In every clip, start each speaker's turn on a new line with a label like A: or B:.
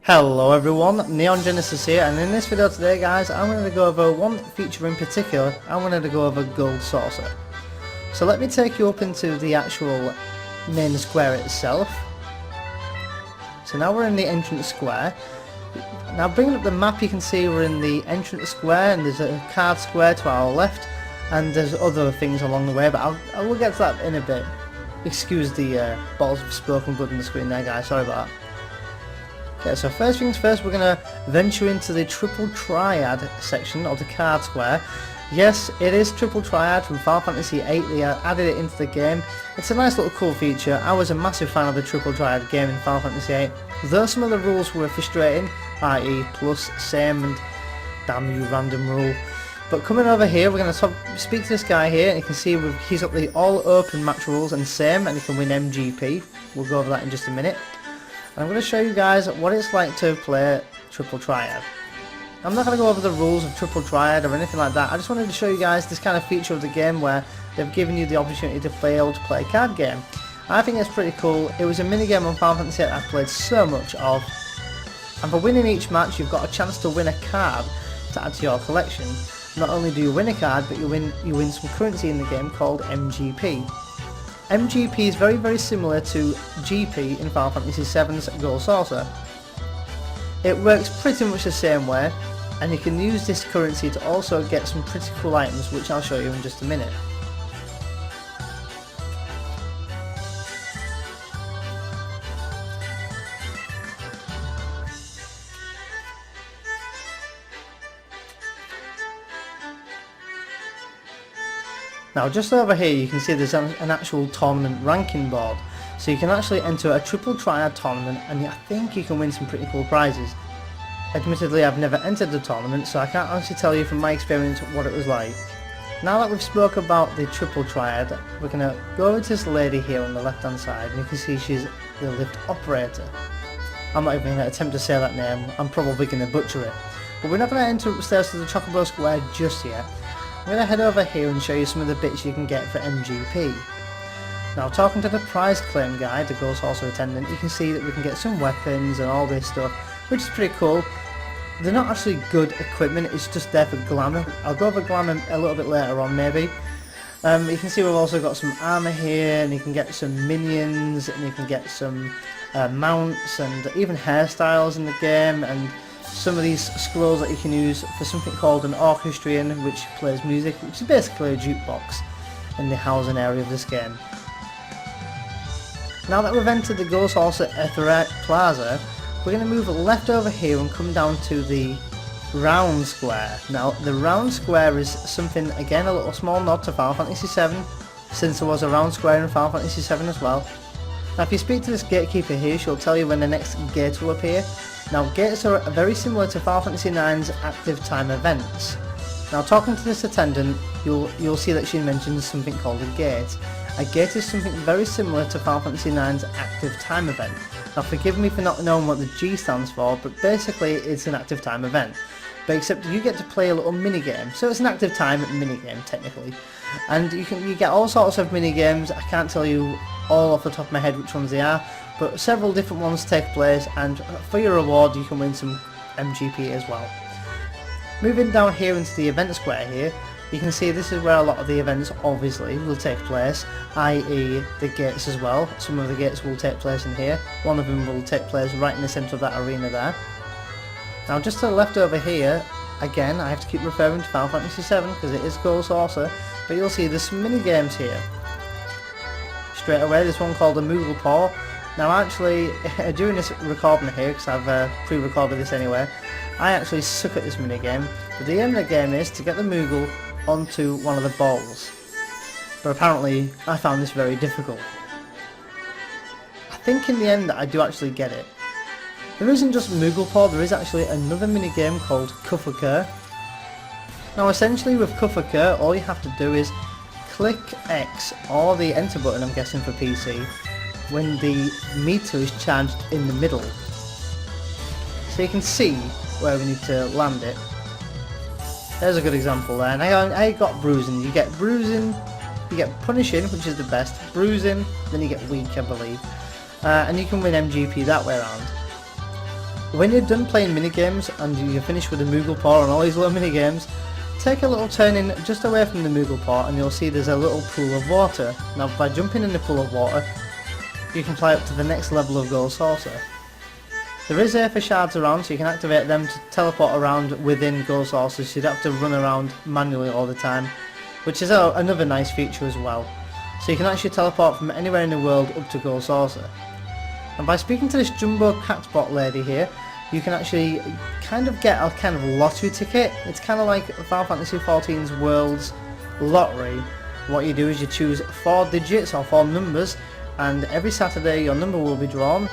A: Hello everyone, Neon Genesis here, and in this video today guys I'm going to go over one feature in particular. I'm going to go over Gold Saucer. So let me take you up into the actual main square itself. So now we're in the entrance square. Now bringing up the map, you can see we're in the entrance square and there's a card square to our left and there's other things along the way, but I will get to that in a bit. Excuse the balls of spoken blood on the screen there guys, sorry about that. Okay, so first things first, we're going to venture into the Triple Triad section of the card square. Yes, it is Triple Triad from Final Fantasy VIII, they added it into the game. It's a nice little cool feature. I was a massive fan of the Triple Triad game in Final Fantasy VIII, though some of the rules were frustrating, i.e. plus, same and damn you random rule. But coming over here, we're going to speak to this guy here, and you can see he's got the all open match rules and same, and you can win MGP. We'll go over that in just a minute. I'm going to show you guys what it's like to play Triple Triad. I'm not going to go over the rules of Triple Triad or anything like that. I just wanted to show you guys this kind of feature of the game where they've given you the opportunity to be able to play a card game. I think it's pretty cool. It was a minigame on Final Fantasy VIII I've played so much of. And for winning each match, you've got a chance to win a card to add to your collection. Not only do you win a card, but you win some currency in the game called MGP. MGP is very similar to GP in Final Fantasy VII's Gold Saucer. It works pretty much the same way, and you can use this currency to also get some pretty cool items, which I'll show you in just a minute. Now just over here you can see there's an actual tournament ranking board, so you can actually enter a Triple Triad tournament and I think you can win some pretty cool prizes. Admittedly I've never entered the tournament, so I can't honestly tell you from my experience what it was like. Now that we've spoke about the Triple Triad, we're going to go over to this lady here on the left hand side, and you can see she's the lift operator. I'm not even going to attempt to say that name, I'm probably going to butcher it. But we're not going to enter upstairs to the Chocobo Square just yet. I'm going to head over here and show you some of the bits you can get for MGP. Now talking to the prize claim guy, the Gold Saucer attendant, you can see that we can get some weapons and all this stuff, which is pretty cool. They're not actually good equipment, it's just there for glamour. I'll go over glamour a little bit later on maybe. You can see we've also got some armour here, and you can get some minions, and you can get some mounts and even hairstyles in the game, and some of these scrolls that you can use for something called an orchestrion, which plays music, which is basically a jukebox in the housing area of this game. Now that we've entered the Gold Saucer Etherite Plaza, we're going to move left over here and come down to the round square. Now the round square is something, again, a little small nod to Final Fantasy VII, since there was a round square in Final Fantasy VII as well. Now if you speak to this gatekeeper here, she'll tell you when the next gate will appear. Now gates are very similar to Final Fantasy IX's active time events. Now talking to this attendant, you'll see that she mentions something called a gate. A gate is something very similar to Final Fantasy IX's active time event. Now forgive me for not knowing what the G stands for, but basically it's an active time event. But except you get to play a little minigame, so it's an active time minigame technically. And you get all sorts of minigames. I can't tell you all off the top of my head which ones they are, but several different ones take place, and for your reward you can win some MGP as well. Moving down here into the event square here, you can see this is where a lot of the events obviously will take place, i.e. the gates as well. Some of the gates will take place in here, one of them will take place right in the centre of that arena there. Now just to the left over here, again I have to keep referring to Final Fantasy VII because it is Gold Saucer, but you'll see there's some mini games here. Straight away there's one called the Moogle Paw. Now actually, during this recording here, because I've pre-recorded this anyway, I actually suck at this minigame, but the aim of the game is to get the Moogle onto one of the balls. But apparently, I found this very difficult. I think in the end I do actually get it. There isn't just Moogle Paw, there is actually another minigame called Cuffer. Now essentially with Cuffer, all you have to do is click X, or the enter button I'm guessing for PC, when the meter is charged in the middle. So you can see where we need to land it. There's a good example there, and I got bruising. You get bruising, you get punishing, which is the best, bruising, then you get weak I believe. And you can win MGP that way around. When you're done playing minigames and you're finished with the Moogle Paw and all these little minigames, take a little turn in just away from the Moogle Paw and you'll see there's a little pool of water. Now by jumping in the pool of water, you can fly up to the next level of Gold Saucer. There is Aether Shards around, so you can activate them to teleport around within Gold Saucer, so you don't have to run around manually all the time, which is another nice feature as well. So you can actually teleport from anywhere in the world up to Gold Saucer. And by speaking to this Jumbo Catbot lady here, you can actually kind of get a kind of lottery ticket. It's kind of like Final Fantasy XIV's World's Lottery. What you do is you choose 4 digits or 4 numbers, and every Saturday your number will be drawn.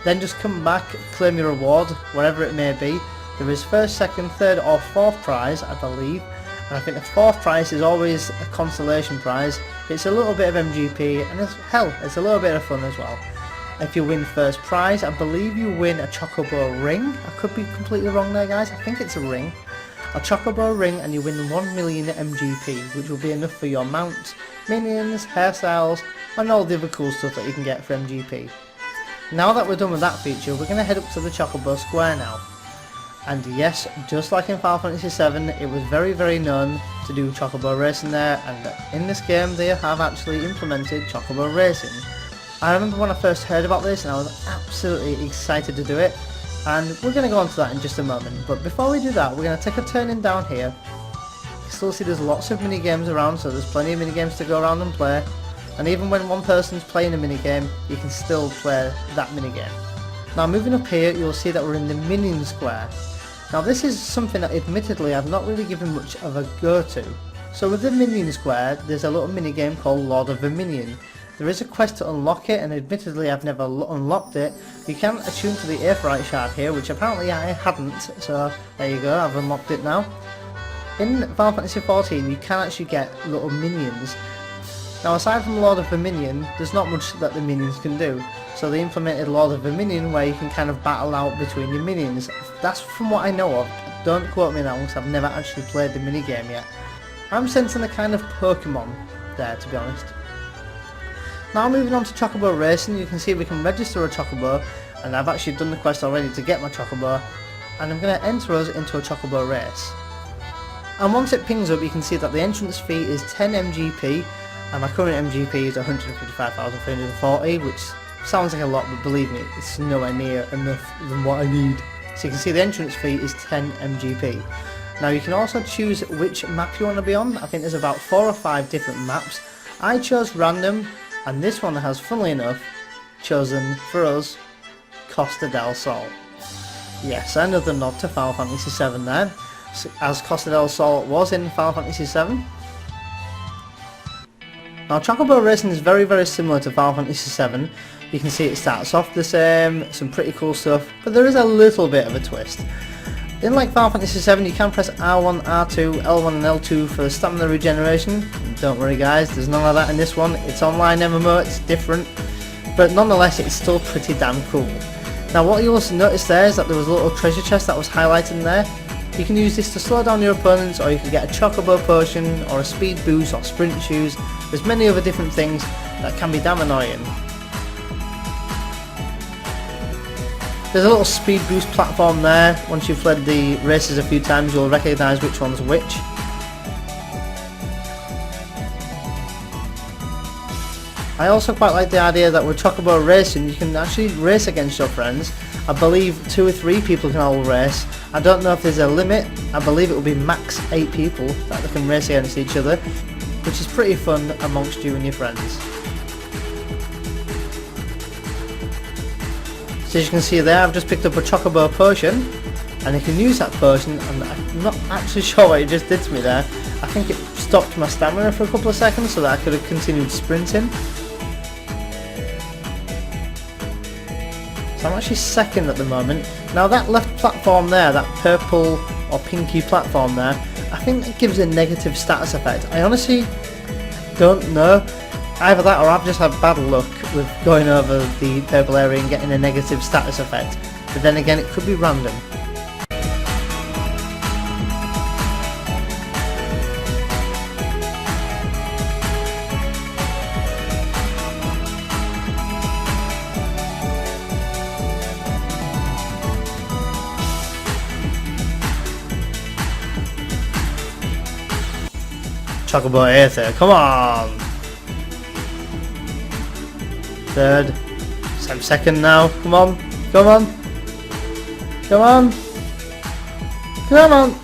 A: Then just come back, claim your reward, whatever it may be. There is first, second, third or fourth prize, I believe. And I think the fourth prize is always a consolation prize. It's a little bit of MGP and it's a little bit of fun as well. If you win first prize, I believe you win a Chocobo ring. I could be completely wrong there guys, I think it's a ring. A Chocobo ring and you win 1 million MGP, which will be enough for your mounts, minions, hairstyles and all the other cool stuff that you can get for MGP. Now that we're done with that feature, we're going to head up to the Chocobo Square now. And yes, just like in Final Fantasy VII, it was very known to do Chocobo racing there, and in this game they have actually implemented Chocobo racing. I remember when I first heard about this and I was absolutely excited to do it, and we're going to go on to that in just a moment. But before we do that, we're going to take a turn in down here. You still see there's lots of minigames around, so there's plenty of minigames to go around and play. And even when one person's playing a minigame, you can still play that minigame. Now moving up here, you'll see that we're in the Minion Square. Now this is something that admittedly I've not really given much of a go to. So with the Minion Square, there's a little minigame called Lord of the Minion. There is a quest to unlock it, and admittedly I've never unlocked it. You can attune to the Aetheryte Shard here, which apparently I hadn't, so there you go, I've unlocked it now. In Final Fantasy XIV you can actually get little minions. Now aside from Lord of the Minion, there's not much that the minions can do. So they implemented Lord of the Minion where you can kind of battle out between your minions. That's from what I know of. Don't quote me now because I've never actually played the minigame yet. I'm sensing a kind of Pokemon there, to be honest. Now moving on to Chocobo Racing, you can see we can register a Chocobo, and I've actually done the quest already to get my Chocobo, and I'm going to enter us into a Chocobo race. And once it pings up you can see that the entrance fee is 10 MGP, and my current MGP is 155,340, which sounds like a lot, but believe me, it's nowhere near enough than what I need. So you can see the entrance fee is 10 MGP. Now you can also choose which map you want to be on. I think there's about 4 or 5 different maps. I chose random, and this one has, funnily enough, chosen for us Costa del Sol. Yes, another nod to Final Fantasy VII there, as Costa del Sol was in Final Fantasy VII. Now Chocobo Racing is very similar to Final Fantasy VII. You can see it starts off the same, some pretty cool stuff, but there is a little bit of a twist. In like Final Fantasy VII you can press R1, R2, L1 and L2 for stamina regeneration. Don't worry guys, there's none of that in this one. It's online MMO, it's different, but nonetheless it's still pretty damn cool. Now what you'll also notice there is that there was a little treasure chest that was highlighted in there. You can use this to slow down your opponents, or you can get a Chocobo potion, or a speed boost, or sprint shoes. There's many other different things that can be damn annoying. There's a little speed boost platform there. Once you've played the races a few times you'll recognise which one's which. I also quite like the idea that with Chocobo Racing you can actually race against your friends. I believe 2 or 3 people can all race. I don't know if there's a limit. I believe it will be max 8 people that they can race against each other, which is pretty fun amongst you and your friends. So as you can see there, I've just picked up a Chocobo potion, and you can use that potion, and I'm not actually sure what it just did to me there. I think it stopped my stamina for a couple of seconds so that I could have continued sprinting. So I'm actually second at the moment. Now that left platform there, that purple or pinky platform there, I think that gives a negative status effect. I honestly don't know. Either that or I've just had bad luck with going over the purple area and getting a negative status effect. But then again, it could be random. Chocobo Aether, come on! Third. I'm second now. Come on. Come on. Come on. Come on.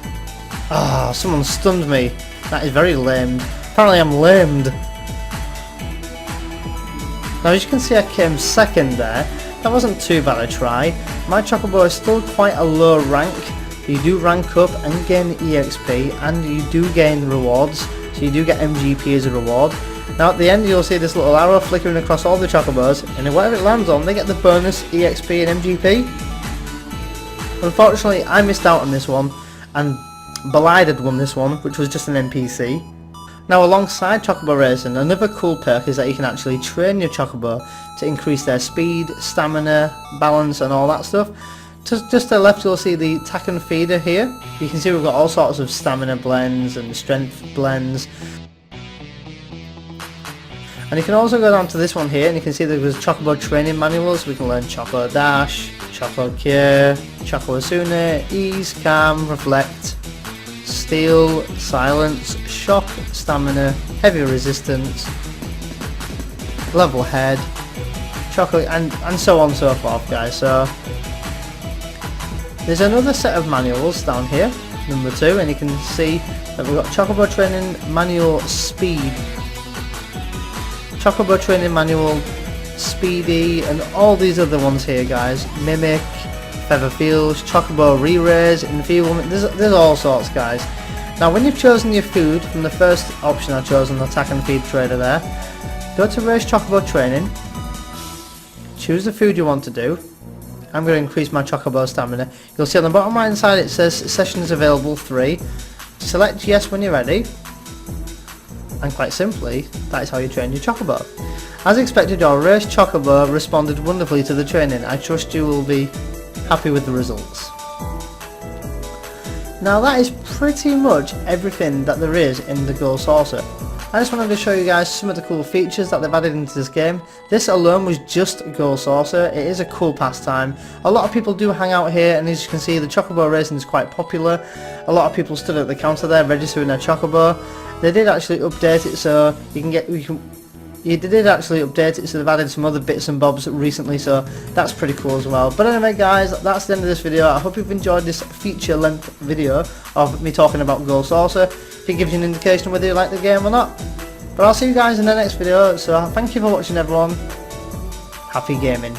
A: Ah, someone stunned me. That is very lamed. Apparently I'm lamed. Now as you can see I came second there. That wasn't too bad a try. My Chocobo is still quite a low rank. You do rank up and gain EXP and you do gain rewards. So you do get MGP as a reward. Now at the end you'll see this little arrow flickering across all the Chocobos, and whatever it lands on they get the bonus EXP and MGP. Unfortunately I missed out on this one, and Belied had won this one, which was just an NPC. Now alongside Chocobo Racing, another cool perk is that you can actually train your Chocobo to increase their speed, stamina, balance and all that stuff. Just to the left you'll see the tack and feeder here. You can see we've got all sorts of stamina blends and strength blends. And you can also go down to this one here and you can see there's Chocobo training manuals. We can learn Choco Dash, Choco Cure, Choco Asuna, Ease, Calm, Reflect, Steel, Silence, Shock, Stamina, Heavy Resistance, Level Head, Choco, and so on and so forth, guys. So there's another set of manuals down here, number 2, and you can see that we've got Chocobo Training Manual Speed, Chocobo Training Manual, Speedy, and all these other ones here, guys. Mimic, Feather Fields, Chocobo Re-Raise, Enfeeblement, there's all sorts, guys. Now when you've chosen your food from the first option I've chosen, the Attack and Feed Trader there, go to Raise Chocobo Training, choose the food you want to do. I'm going to increase my Chocobo Stamina. You'll see on the bottom right hand side it says Sessions Available 3. Select Yes when you're ready. And quite simply, that is how you train your Chocobo. As expected, your race Chocobo responded wonderfully to the training. I trust you will be happy with the results. Now that is pretty much everything that there is in the Gold Saucer. I just wanted to show you guys some of the cool features that they've added into this game. This alone was just Gold Saucer. It is a cool pastime. A lot of people do hang out here, and as you can see the Chocobo racing is quite popular. A lot of people stood at the counter there registering their Chocobo. They did actually update it so you can get, they did actually update it so they've added some other bits and bobs recently, so that's pretty cool as well. But anyway guys, that's the end of this video. I hope you've enjoyed this feature length video of me talking about Gold Saucer. If it gives you an indication whether you like the game or not. But I'll see you guys in the next video, so thank you for watching everyone. Happy gaming.